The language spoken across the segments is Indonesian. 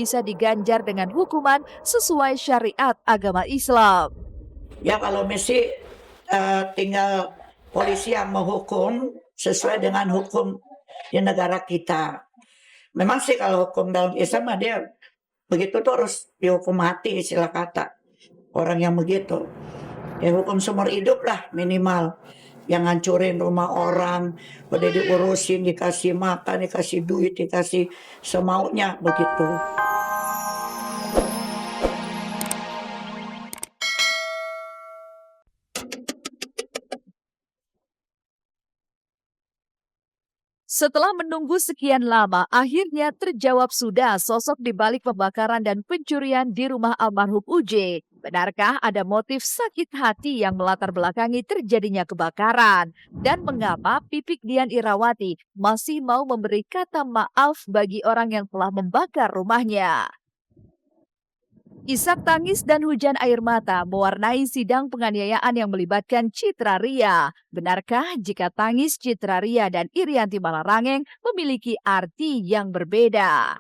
bisa diganjar dengan hukuman sesuai syariat agama Islam. Ya kalau mesti tinggal polisi yang menghukum sesuai dengan hukum di negara kita. Memang sih kalau hukum dalam Islam dia begitu tuh harus dihukum mati istilah kata. Orang yang begitu. Ya hukum seumur hidup lah minimal. Yang ngancurin rumah orang, udah diurusin, dikasih makan, dikasih duit, dikasih semaunya begitu. Setelah menunggu sekian lama, akhirnya terjawab sudah sosok di balik pembakaran dan pencurian di rumah almarhum UJ. Benarkah ada motif sakit hati yang melatar belakangi terjadinya kebakaran? Dan mengapa Pipik Dian Irawati masih mau memberi kata maaf bagi orang yang telah membakar rumahnya? Isak tangis dan hujan air mata mewarnai sidang penganiayaan yang melibatkan Citra Ria. Benarkah jika tangis Citra Ria dan Irianti Malarangeng memiliki arti yang berbeda?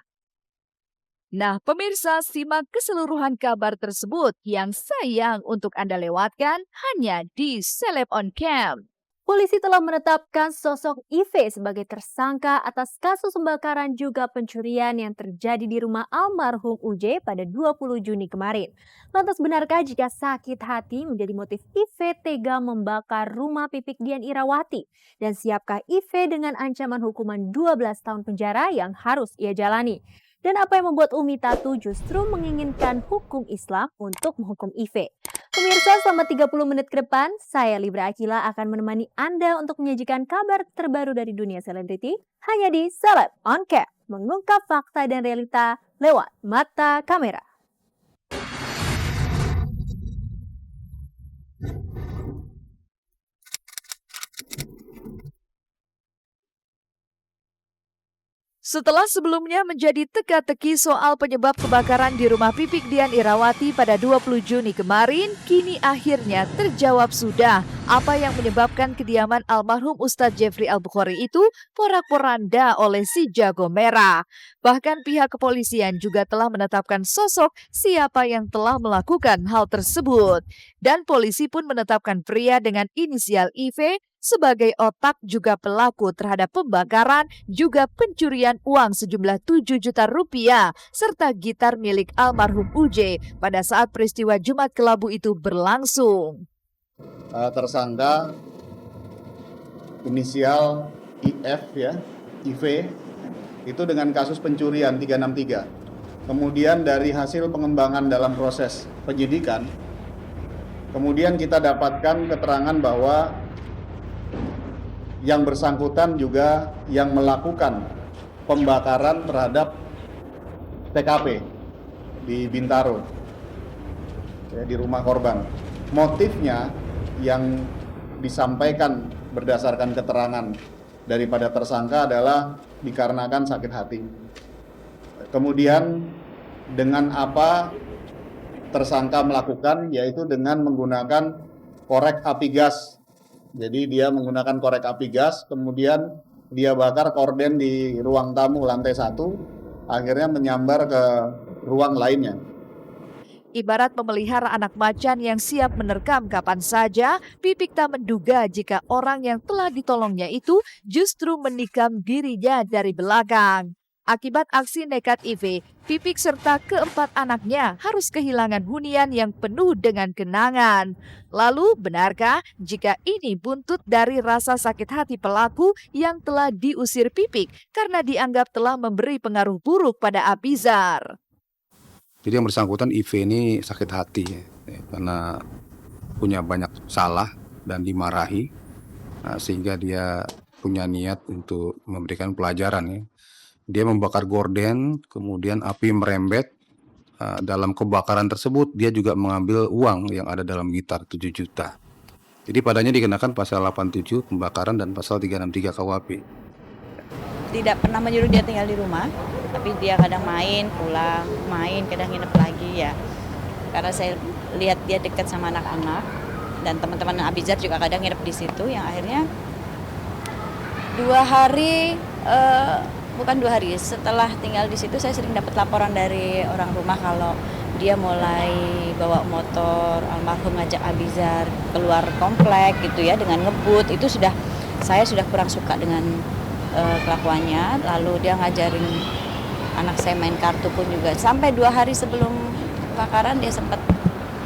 Nah, pemirsa, simak keseluruhan kabar tersebut yang sayang untuk Anda lewatkan hanya di Celeb on Cam. Polisi telah menetapkan sosok Ive sebagai tersangka atas kasus pembakaran juga pencurian yang terjadi di rumah almarhum UJ pada 20 Juni kemarin. Lantas benarkah jika sakit hati menjadi motif Ive tega membakar rumah Pipik Dian Irawati? Dan siapkah Ive dengan ancaman hukuman 12 tahun penjara yang harus ia jalani? Dan apa yang membuat Umi Tatu justru menginginkan hukum Islam untuk menghukum Ive? Pemirsa, selama 30 menit ke depan, saya Libra Akila akan menemani Anda untuk menyajikan kabar terbaru dari dunia selebriti hanya di Celeb on Cam, mengungkap fakta dan realita lewat mata kamera. Setelah sebelumnya menjadi teka-teki soal penyebab kebakaran di rumah Pipik Dian Irawati pada 20 Juni kemarin, kini akhirnya terjawab sudah apa yang menyebabkan kediaman almarhum Ustadz Jeffrey Al-Bukhari itu porak-poranda oleh si jago merah. Bahkan pihak kepolisian juga telah menetapkan sosok siapa yang telah melakukan hal tersebut. Dan polisi pun menetapkan pria dengan inisial IV sebagai otak juga pelaku terhadap pembakaran juga pencurian uang sejumlah 7 juta rupiah serta gitar milik almarhum UJ pada saat peristiwa Jumat Kelabu itu berlangsung. Tersangka inisial IF ya, IV itu dengan kasus pencurian 363. Kemudian dari hasil pengembangan dalam proses penyidikan, kemudian kita dapatkan keterangan bahwa yang bersangkutan juga yang melakukan pembakaran terhadap TKP di Bintaro, ya, di rumah korban. Motifnya yang disampaikan berdasarkan keterangan daripada tersangka adalah dikarenakan sakit hati. Kemudian dengan apa tersangka melakukan, yaitu dengan menggunakan korek api gas. Jadi dia menggunakan korek api gas, kemudian dia bakar korden di ruang tamu lantai 1, akhirnya menyambar ke ruang lainnya. Ibarat memelihara anak macan yang siap menerkam kapan saja, Pipik tak menduga jika orang yang telah ditolongnya itu justru menikam dirinya dari belakang. Akibat aksi nekat IV, Pipik serta keempat anaknya harus kehilangan hunian yang penuh dengan kenangan. Lalu, benarkah jika ini buntut dari rasa sakit hati pelaku yang telah diusir Pipik karena dianggap telah memberi pengaruh buruk pada Abizar? Jadi yang bersangkutan IV ini sakit hati ya, karena punya banyak salah dan dimarahi, sehingga dia punya niat untuk memberikan pelajaran ya. Dia membakar gorden, kemudian api merembet. Dalam kebakaran tersebut dia juga mengambil uang yang ada dalam gitar 7 juta. Jadi padanya dikenakan pasal 87 pembakaran dan pasal 363 KUHP. Tidak pernah menyuruh dia tinggal di rumah, tapi dia kadang main, pulang, main, kadang nginep lagi ya. Karena saya lihat dia dekat sama anak-anak dan teman-teman Abizar juga kadang nginep di situ, yang akhirnya 2 hari bukan 2 hari, setelah tinggal di situ saya sering dapat laporan dari orang rumah kalau dia mulai bawa motor, almarhum ngajak Abizar keluar komplek gitu ya dengan ngebut. Itu saya sudah kurang suka dengan kelakuannya. Lalu dia ngajarin anak saya main kartu pun juga. Sampai 2 hari sebelum kebakaran dia sempat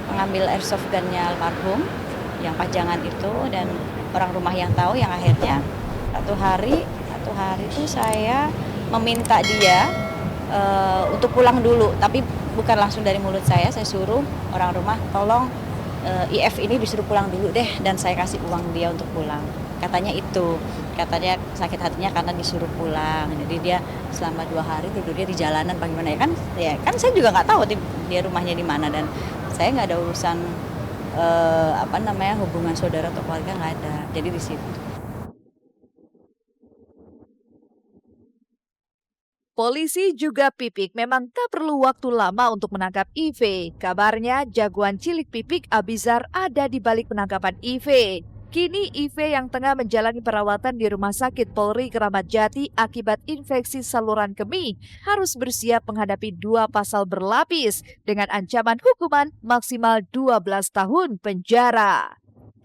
mengambil airsoft gun-nya almarhum yang pajangan itu, dan orang rumah yang tahu, yang akhirnya satu hari itu saya meminta dia untuk pulang dulu, tapi bukan langsung dari mulut saya suruh orang rumah tolong IF ini disuruh pulang dulu deh, dan saya kasih uang dia untuk pulang. Katanya sakit hatinya karena disuruh pulang, jadi dia selama 2 hari tidurnya di jalanan bagaimana ya kan saya juga nggak tahu dia rumahnya di mana, dan saya nggak ada urusan hubungan saudara atau keluarga, nggak ada, jadi di situ. Polisi juga Pipik memang tak perlu waktu lama untuk menangkap IV. Kabarnya jagoan cilik Pipik Abizar ada di balik penangkapan IV. Kini IV yang tengah menjalani perawatan di Rumah Sakit Polri Kramat Jati akibat infeksi saluran kemih harus bersiap menghadapi 2 pasal berlapis dengan ancaman hukuman maksimal 12 tahun penjara.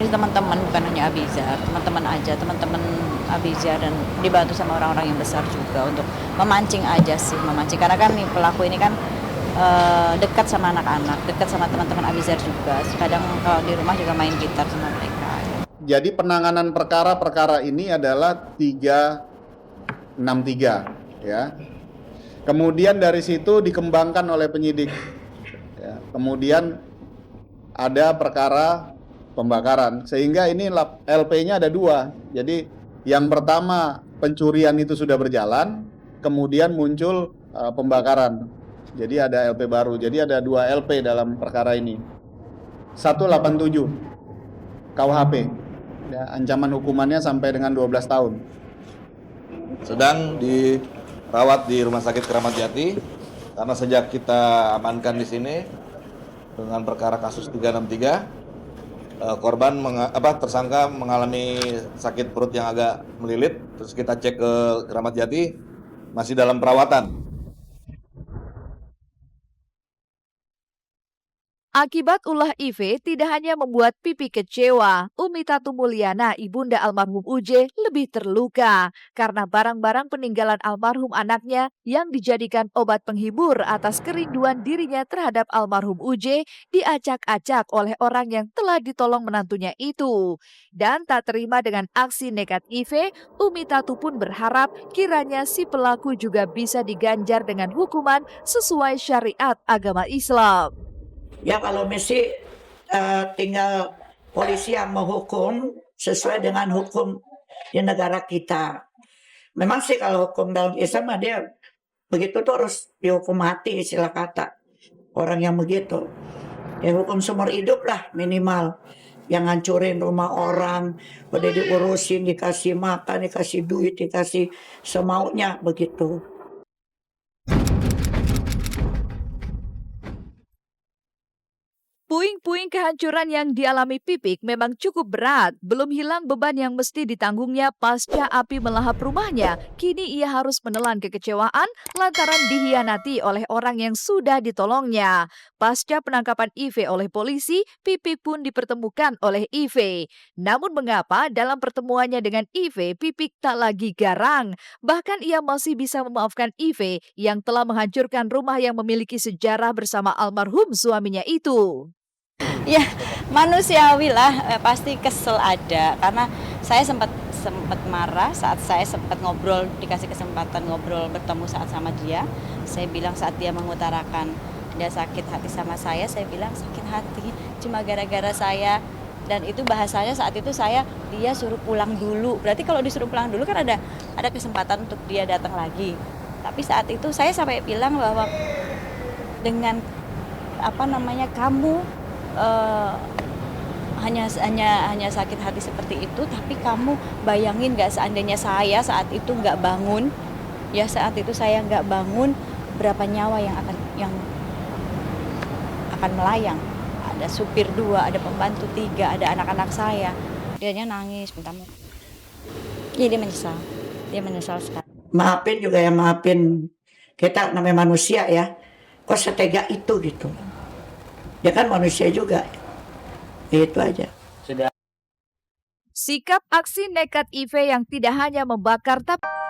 Teman-teman, bukan hanya Abizar, teman-teman Abizar, dan dibantu sama orang-orang yang besar juga untuk memancing karena kan nih pelaku ini kan dekat sama anak-anak, dekat sama teman-teman Abizar juga. Kadang kalau di rumah juga main gitar sama mereka. Jadi penanganan perkara-perkara ini adalah 363 ya. Kemudian dari situ dikembangkan oleh penyidik. Ya. Kemudian ada perkara pembakaran, sehingga ini LP-nya ada 2. Jadi yang pertama pencurian itu sudah berjalan, kemudian muncul pembakaran. Jadi ada LP baru. Jadi ada 2 LP dalam perkara ini. 187 KUHP. Ya, ancaman hukumannya sampai dengan 12 tahun. Sedang dirawat di Rumah Sakit Kramat Jati karena sejak kita amankan di sini dengan perkara kasus 363, tersangka mengalami sakit perut yang agak melilit, terus kita cek ke Kramat Jati masih dalam perawatan. Akibat ulah IV tidak hanya membuat Pipik kecewa, Umi Tatu Mulyana, ibunda almarhum UJ, lebih terluka karena barang-barang peninggalan almarhum anaknya yang dijadikan obat penghibur atas kerinduan dirinya terhadap almarhum UJ diacak-acak oleh orang yang telah ditolong menantunya itu. Dan tak terima dengan aksi nekat IV, Umi Tatu pun berharap kiranya si pelaku juga bisa diganjar dengan hukuman sesuai syariat agama Islam. Ya kalau mesti tinggal polisi yang menghukum sesuai dengan hukum di negara kita. Memang sih kalau hukum dalam Islam dia begitu tuh harus dihukum mati, istilah kata orang yang begitu. Ya hukum seumur hidup lah minimal. Yang ngancurin rumah orang, udah diurusin, dikasih makan, dikasih duit, dikasih semaunya begitu. Puing-puing kehancuran yang dialami Pipik memang cukup berat. Belum hilang beban yang mesti ditanggungnya pasca api melahap rumahnya. Kini ia harus menelan kekecewaan lantaran dihianati oleh orang yang sudah ditolongnya. Pasca penangkapan IV oleh polisi, Pipik pun dipertemukan oleh IV. Namun mengapa dalam pertemuannya dengan IV, Pipik tak lagi garang? Bahkan ia masih bisa memaafkan IV yang telah menghancurkan rumah yang memiliki sejarah bersama almarhum suaminya itu. Ya, manusiawi lah, pasti kesel ada, karena saya sempat marah saat saya sempat ngobrol, dikasih kesempatan ngobrol bertemu saat sama dia. Saya bilang saat dia mengutarakan dia sakit hati sama saya bilang sakit hati cuma gara-gara saya, dan itu bahasanya saat itu dia suruh pulang dulu. Berarti kalau disuruh pulang dulu kan ada kesempatan untuk dia datang lagi. Tapi saat itu saya sampai bilang bahwa dengan kamu hanya sakit hati seperti itu, tapi kamu bayangin nggak seandainya saya saat itu nggak bangun, ya saat itu saya nggak bangun, berapa nyawa yang akan melayang. Ada supir 2, ada pembantu 3, ada anak-anak saya. Dianya nangis minta maaf. Dia menyesal sekali. maafin juga ya, maafin kita namanya manusia ya. Kok setega itu gitu. Dia kan manusia juga. Itu aja. Sikap aksi nekat IV yang tidak hanya membakar tapi